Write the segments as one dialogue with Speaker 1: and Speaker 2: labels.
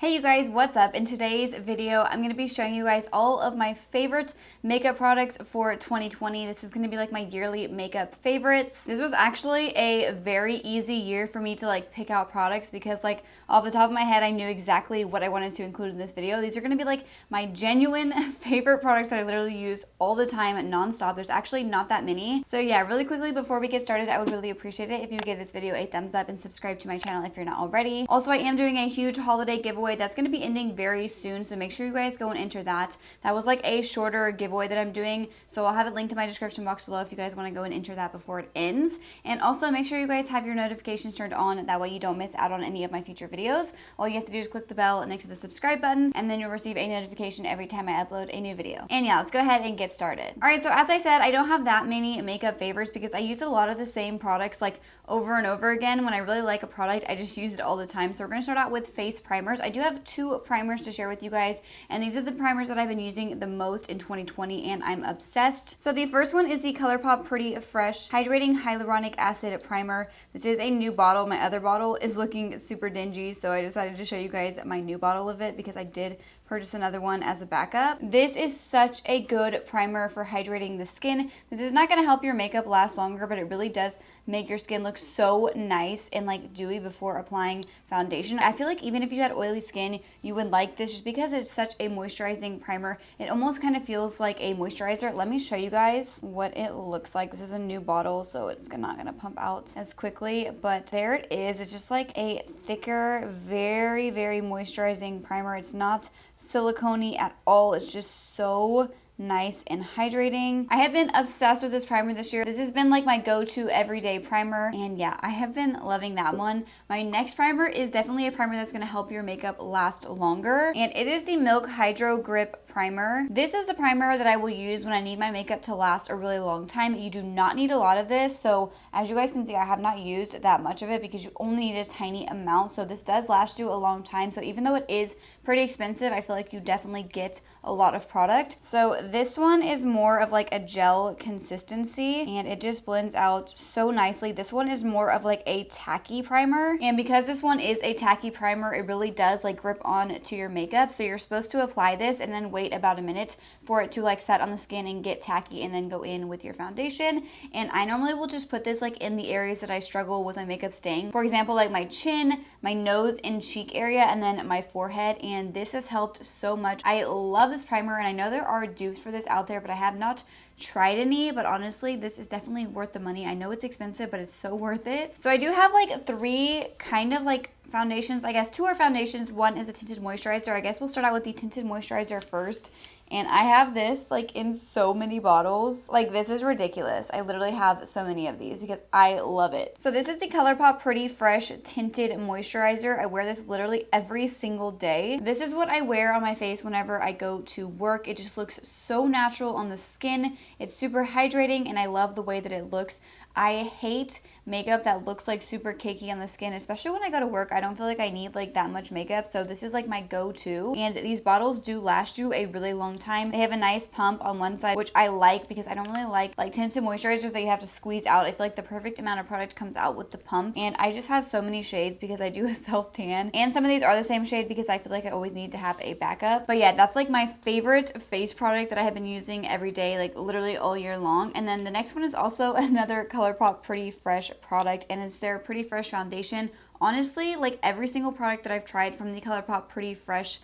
Speaker 1: Hey you guys, what's up? In today's video, I'm going to be showing you guys all of my favorite makeup products for 2020. This is going to be like my yearly makeup favorites. This was actually a very easy year for me to pick out products because off the top of my head, I knew exactly what I wanted to include in this video. These are going to be my genuine favorite products that I literally use all the time nonstop. There's actually not that many. So yeah, really quickly before we get started, I would really appreciate it if you would give this video a thumbs up and subscribe to my channel if you're not already. Also, I am doing a huge holiday giveaway that's going to be ending very soon, so make sure you guys go and enter that. That was a shorter giveaway that I'm doing, so I'll have it linked in my description box below if you guys want to go and enter that before it ends. And also make sure you guys have your notifications turned on, that way you don't miss out on any of my future videos. All you have to do is click the bell next to the subscribe button, and then you'll receive a notification every time I upload a new video. And yeah, let's go ahead and get started. Alright, so as I said, I don't have that many makeup favorites because I use a lot of the same products over and over again. When I really like a product, I just use it all the time. So we're going to start out with face primers. I do have two primers to share with you guys, and these are the primers that I've been using the most in 2020, and I'm obsessed. So the first one is the ColourPop Pretty Fresh Hydrating Hyaluronic Acid Primer. This is a new bottle. My other bottle is looking super dingy, so I decided to show you guys my new bottle of it because I did purchase another one as a backup. This is such a good primer for hydrating the skin. This is not going to help your makeup last longer, but it really does make your skin look so nice and dewy before applying foundation. I feel like even if you had oily skin, you would like this just because it's such a moisturizing primer. It almost kind of feels like a moisturizer. Let me show you guys what it looks like. This is a new bottle, so it's not going to pump out as quickly, but there it is. It's just a thicker, very, very moisturizing primer. It's not silicone-y at all. It's just so nice and hydrating. I have been obsessed with this primer this year. This has been my go-to everyday primer, and yeah, I have been loving that one. My next primer is definitely a primer that's going to help your makeup last longer, and it is the Milk Hydro Grip Primer. This is the primer that I will use when I need my makeup to last a really long time. You do not need a lot of this, so as you guys can see, I have not used that much of it because you only need a tiny amount, so this does last you a long time. So even though it is pretty expensive, I feel like you definitely get a lot of product. So this one is more of a gel consistency, and it just blends out so nicely. This one is more of a tacky primer, and because this one is a tacky primer, it really does grip on to your makeup. So you're supposed to apply this and then wait about a minute for it to set on the skin and get tacky, and then go in with your foundation. And I normally will just put this in the areas that I struggle with my makeup staying. For example, my chin, my nose and cheek area, and then my forehead, and this has helped so much. I love this primer, and I know there are dupes for this out there, but I have not tried any. But honestly, this is definitely worth the money. I know it's expensive, but it's so worth it. So I do have three kind of foundations. I guess two are foundations. One is a tinted moisturizer. I guess we'll start out with the tinted moisturizer first. And I have this in so many bottles. This is ridiculous. I literally have so many of these because I love it. So this is the ColourPop Pretty Fresh Tinted Moisturizer. I wear this literally every single day. This is what I wear on my face whenever I go to work. It just looks so natural on the skin. It's super hydrating, and I love the way that it looks. I hate makeup that looks super cakey on the skin, especially when I go to work. I don't feel like I need that much makeup, so this is my go-to. And these bottles do last you a really long time. They have a nice pump on one side, which I like because I don't really like tinted moisturizers that you have to squeeze out. I feel like the perfect amount of product comes out with the pump, and I just have so many shades because I do a self tan, and some of these are the same shade because I feel like I always need to have a backup. But yeah, that's my favorite face product that I have been using every day, literally all year long. And then the next one is also another ColourPop Pretty Fresh product, and it's their Pretty Fresh foundation. Honestly, every single product that I've tried from the ColourPop Pretty Fresh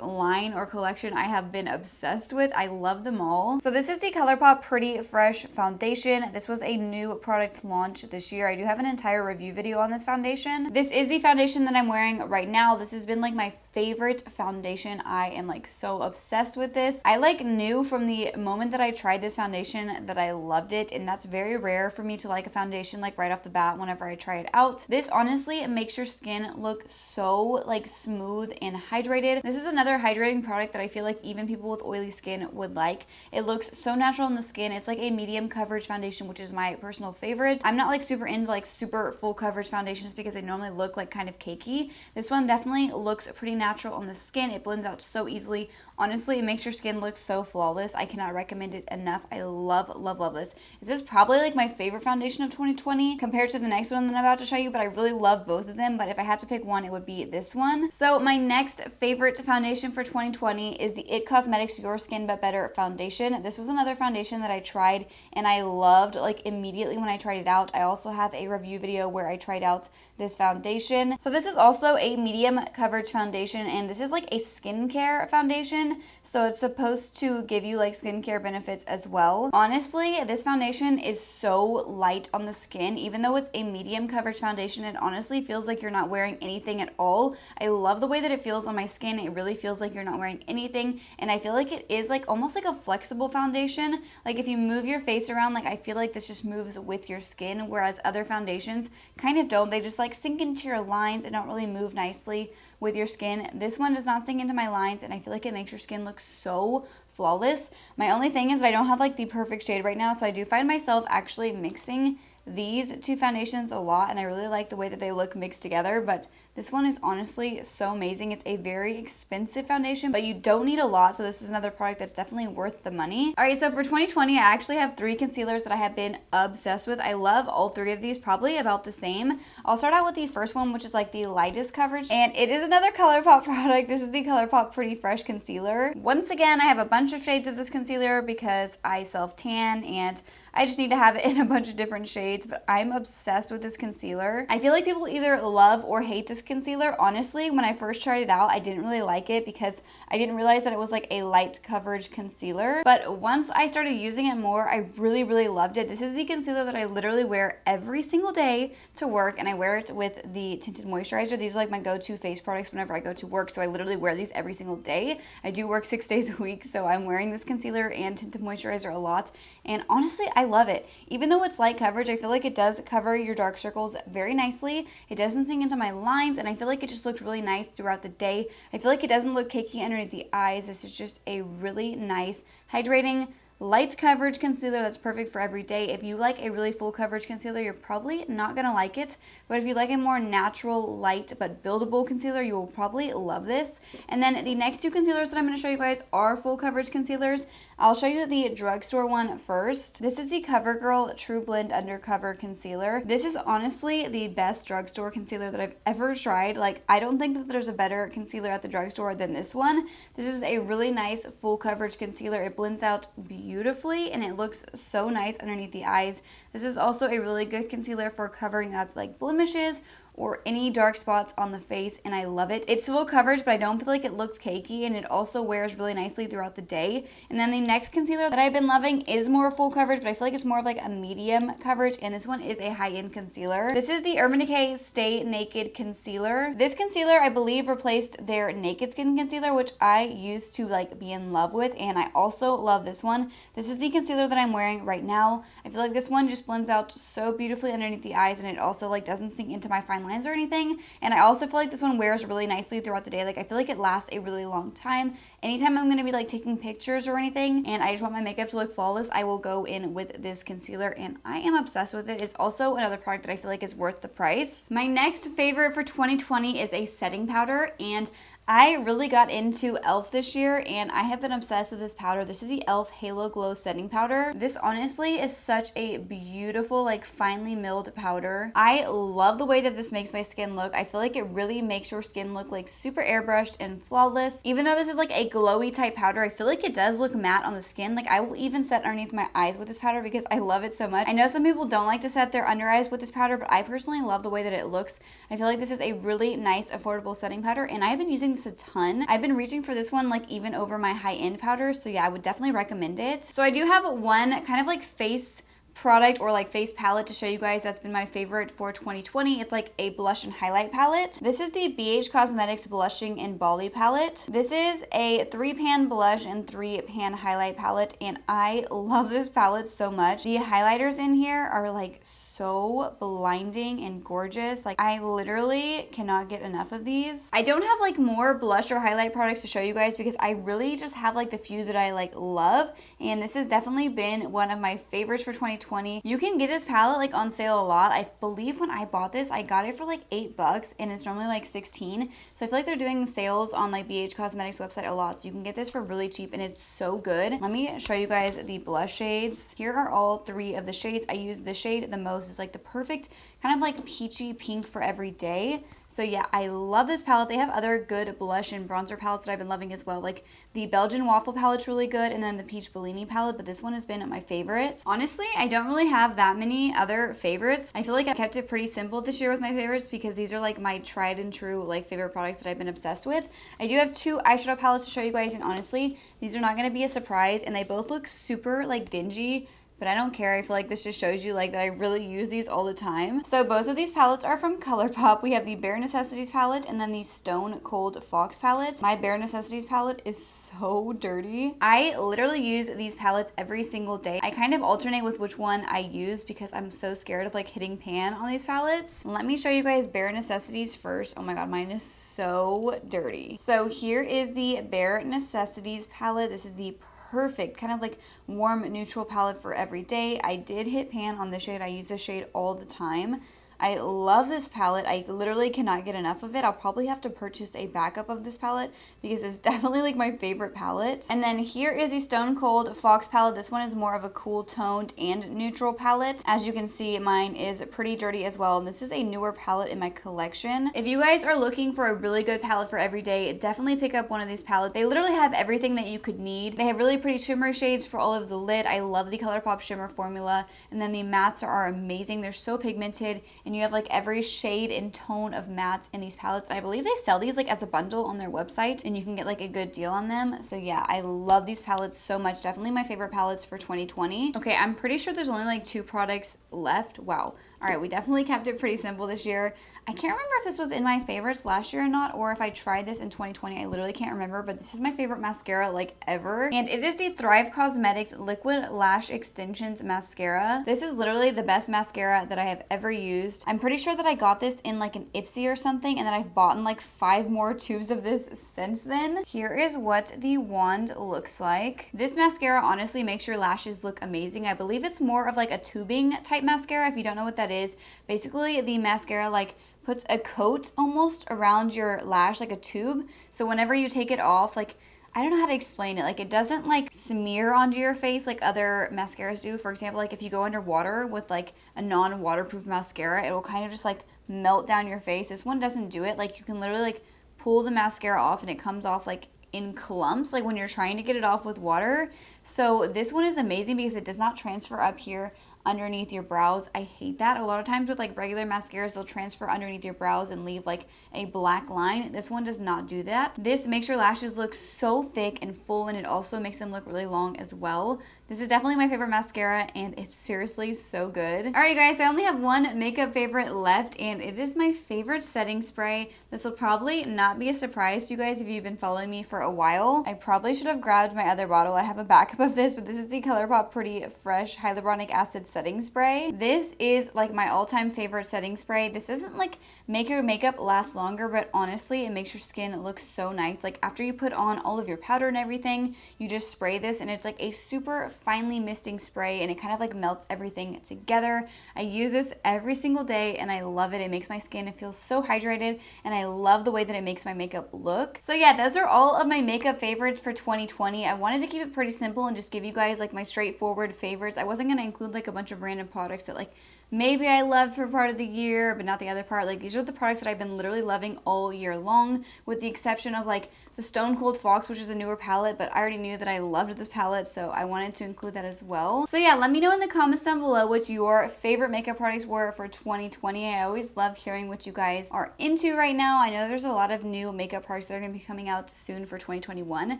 Speaker 1: line or collection, I have been obsessed with. I love them all. So this is the ColourPop Pretty Fresh foundation. This was a new product launch this year. I do have an entire review video on this foundation. This is the foundation that I'm wearing right now. This has been my favorite foundation. I am so obsessed with this. I knew from the moment that I tried this foundation that I loved it, and that's very rare for me to like a foundation right off the bat whenever I try it out. This honestly makes your skin look so smooth and hydrated. This is another hydrating product that I feel like even people with oily skin would like. It looks so natural on the skin. It's a medium coverage foundation, which is my personal favorite. I'm not super into super full coverage foundations because they normally look kind of cakey. This one definitely looks pretty natural on the skin. It blends out so easily. Honestly, it makes your skin look so flawless. I cannot recommend it enough. I love, love, love this. This is probably my favorite foundation of 2020 compared to the next one that I'm about to show you, but I really love both both of them, but if I had to pick one, it would be this one. So my next favorite foundation for 2020 is the It Cosmetics Your Skin But Better foundation. This was another foundation that I tried and I loved like immediately when I tried it out. I also have a review video where I tried out this foundation. So this is also a medium coverage foundation, and this is like a skincare foundation, so it's supposed to give you like skincare benefits as well. Honestly, this foundation is so light on the skin. Even though it's a medium coverage foundation, it honestly feels like you're not wearing anything at all. I love the way that it feels on my skin. It really feels like you're not wearing anything, and I feel like it is like almost like a flexible foundation. Like if you move your face around, like I feel like this just moves with your skin, whereas other foundations kind of don't. They just like sink into your lines and don't really move nicely with your skin. This one does not sink into my lines, and I feel like it makes your skin look so flawless. My only thing is that I don't have like the perfect shade right now, so I do find myself actually mixing these two foundations a lot, and I really like the way that they look mixed together, but this one is honestly so amazing. It's a very expensive foundation, but you don't need a lot, so this is another product that's definitely worth the money. All right, so for 2020, I actually have 3 concealers that I have been obsessed with. I love all 3 of these, probably about the same. I'll start out with the first one, which is like the lightest coverage, and it is another ColourPop product. This is the ColourPop Pretty Fresh Concealer. Once again, I have a bunch of shades of this concealer because I self-tan, and I just need to have it in a bunch of different shades, but I'm obsessed with this concealer. I feel like people either love or hate this concealer. Honestly, when I first tried it out, I didn't really like it because I didn't realize that it was like a light coverage concealer. But once I started using it more, I really, really loved it. This is the concealer that I literally wear every single day to work, and I wear it with the tinted moisturizer. These are like my go-to face products whenever I go to work, so I literally wear these every single day. I do work 6 days a week, so I'm wearing this concealer and tinted moisturizer a lot, and honestly, I love it. Even though it's light coverage, I feel like it does cover your dark circles very nicely. It doesn't sink into my lines, and I feel like it just looked really nice throughout the day. I feel like it doesn't look cakey underneath the eyes. This is just a really nice, hydrating, light coverage concealer that's perfect for every day. If you like a really full coverage concealer, you're probably not gonna like it, but if you like a more natural, light, but buildable concealer, you will probably love this. And then the next 2 concealers that I'm gonna show you guys are full coverage concealers. I'll show you the Drugstore one first. This is the CoverGirl True Blend Undercover Concealer. This is honestly the best drugstore concealer that I've ever tried. Like, I don't think that there's a better concealer at the drugstore than this one. This is a really nice full coverage concealer. It blends out beautifully and it looks so nice underneath the eyes. This is also a really good concealer for covering up like blemishes or any dark spots on the face, and I love it. It's full coverage, but I don't feel like it looks cakey, and it also wears really nicely throughout the day. And then the next concealer that I've been loving is more full coverage, but I feel like it's more of like a medium coverage, and this one is a high-end concealer. This is the Urban Decay Stay Naked Concealer. This concealer, I believe, replaced their Naked Skin Concealer, which I used to like be in love with, and I also love this one. This is the concealer that I'm wearing right now. I feel like this one just blends out so beautifully underneath the eyes, and it also like doesn't sink into my fine lines or anything. And I also feel like this one wears really nicely throughout the day. Like, I feel like it lasts a really long time. Anytime I'm going to be like taking pictures or anything and I just want my makeup to look flawless, I will go in with this concealer, and I am obsessed with it. It's also another product that I feel like is worth the price. My next favorite for 2020 is a setting powder, and I really got into e.l.f. this year, and I have been obsessed with this powder. This is the e.l.f. Halo Glow Setting Powder. This honestly is such a beautiful, like finely milled powder. I love the way that this makes my skin look. I feel like it really makes your skin look like super airbrushed and flawless. Even though this is like a glowy type powder, I feel like it does look matte on the skin. Like, I will even set underneath my eyes with this powder because I love it so much. I know some people don't like to set their under eyes with this powder, but I personally love the way that it looks. I feel like this is a really nice, affordable setting powder, and I've been using this a ton. I've been reaching for this one like even over my high-end powders, so yeah, I would definitely recommend it. So I do have one kind of like face product or like face palette to show you guys that's been my favorite for 2020. It's like a blush and highlight palette. This is the BH Cosmetics Blushing in Bali palette. This is a 3-pan blush and 3-pan highlight palette, and I love this palette so much. The highlighters in here are like so blinding and gorgeous. Like, I literally cannot get enough of these. I don't have like more blush or highlight products to show you guys because I really just have like the few that I like love, and this has definitely been one of my favorites for 2020. You can get this palette like on sale a lot. I believe when I bought this, I got it for like $8 and it's normally like $16. So I feel like they're doing sales on like BH Cosmetics website a lot. So you can get this for really cheap and it's so good. Let me show you guys the blush shades. Here are all 3 of the shades. I use the shade the most Rose is like the perfect kind of like peachy pink for every day. So yeah, I love this palette. They have other good blush and bronzer palettes that I've been loving as well. Like the Belgian Waffle palette's really good, and then the Peach Bellini palette, but this one has been my favorite. Honestly, I don't really have that many other favorites. I feel like I kept it pretty simple this year with my favorites because these are like my tried and true like favorite products that I've been obsessed with. I do have 2 eyeshadow palettes to show you guys, and honestly, these are not going to be a surprise, and they both look super like dingy. But I don't care. I feel like this just shows you like that I really use these all the time. So both of these palettes are from ColourPop. We have the Bare Necessities palette and then the Stone Cold Fox palette. My Bare Necessities palette is so dirty. I literally use these palettes every single day. I kind of alternate with which one I use because I'm so scared of like hitting pan on these palettes. Let me show you guys Bare Necessities first. Oh my god, mine is so dirty. So here is the Bare Necessities palette. This is the perfect kind of like warm neutral palette for every day. I did hit pan on this shade. I use this shade all the time. I love this palette. I literally cannot get enough of it. I'll probably have to purchase a backup of this palette because it's definitely like my favorite palette. And then here is the Stone Cold Fox palette. This one is more of a cool toned and neutral palette. As you can see, mine is pretty dirty as well. And this is a newer palette in my collection. If you guys are looking for a really good palette for every day, definitely pick up one of these palettes. They literally have everything that you could need. They have really pretty shimmer shades for all of the lid. I love the ColourPop shimmer formula. And then the mattes are amazing. They're so pigmented. And you have like every shade and tone of mattes in these palettes. I believe they sell these like as a bundle on their website and you can get like a good deal on them. So yeah, I love these palettes so much. Definitely my favorite palettes for 2020. Okay, I'm pretty sure there's only like 2 products left. Wow. All right, we definitely kept it pretty simple this year. I can't remember if this was in my favorites last year or not, or if I tried this in 2020. I literally can't remember, but this is my favorite mascara like ever. And it is the Thrive Cosmetics Liquid Lash Extensions Mascara. This is literally the best mascara that I have ever used. I'm pretty sure that I got this in like an Ipsy or something, and then I've bought like 5 more tubes of this since then. Here is what the wand looks like. This mascara honestly makes your lashes look amazing. I believe it's more of like a tubing type mascara. If you don't know what that is, basically the mascara like puts a coat almost around your lash, like a tube. So whenever you take it off, like, I don't know how to explain it. Like, it doesn't like smear onto your face like other mascaras do. For example, like if you go underwater with like a non-waterproof mascara, it will kind of just like melt down your face. This one doesn't do it. Like you can literally like pull the mascara off and it comes off like in clumps, like when you're trying to get it off with water. So this one is amazing because it does not transfer up here underneath your brows. I hate that. A lot of times with like regular mascaras, they'll transfer underneath your brows and leave like a black line. This one does not do that. This makes your lashes look so thick and full, and it also makes them look really long as well. This is definitely my favorite mascara, and it's seriously so good. All right, you guys, I only have one makeup favorite left, and it is my favorite setting spray. This will probably not be a surprise to you guys if you've been following me for a while. I probably should have grabbed my other bottle. I have a backup of this, but this is the ColourPop Pretty Fresh Hyaluronic Acid Setting Spray. This is like my all-time favorite setting spray. This doesn't like make your makeup last longer, but honestly, it makes your skin look so nice. Like after you put on all of your powder and everything, you just spray this, and it's like a super finely misting spray, and it kind of like melts everything together. I use this every single day, and I love it. It makes my skin feel so hydrated, and I love the way that it makes my makeup look. So yeah, those are all of my makeup favorites for 2020. I wanted to keep it pretty simple and just give you guys like my straightforward favorites. I wasn't going to include like a bunch of random products that like maybe I loved for part of the year, but not the other part. Like these are the products that I've been literally loving all year long, with the exception of like the Stone Cold Fox, which is a newer palette, but I already knew that I loved this palette, so I wanted to include that as well. So yeah, let me know in the comments down below what your favorite makeup products were for 2020. I always love hearing what you guys are into right now. I know there's a lot of new makeup products that are going to be coming out soon for 2021.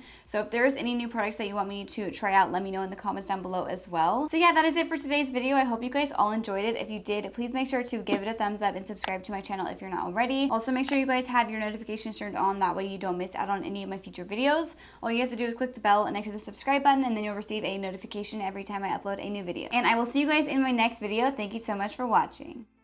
Speaker 1: So if there's any new products that you want me to try out, let me know in the comments down below as well. So yeah, that is it for today's video. I hope you guys all enjoyed it. If you did, please make sure to give it a thumbs up and subscribe to my channel if you're not already. Also, make sure you guys have your notifications turned on. That way you don't miss out on any of my future videos. All you have to do is click the bell next to the subscribe button, and then you'll receive a notification every time I upload a new video. And I will see you guys in my next video. Thank you so much for watching.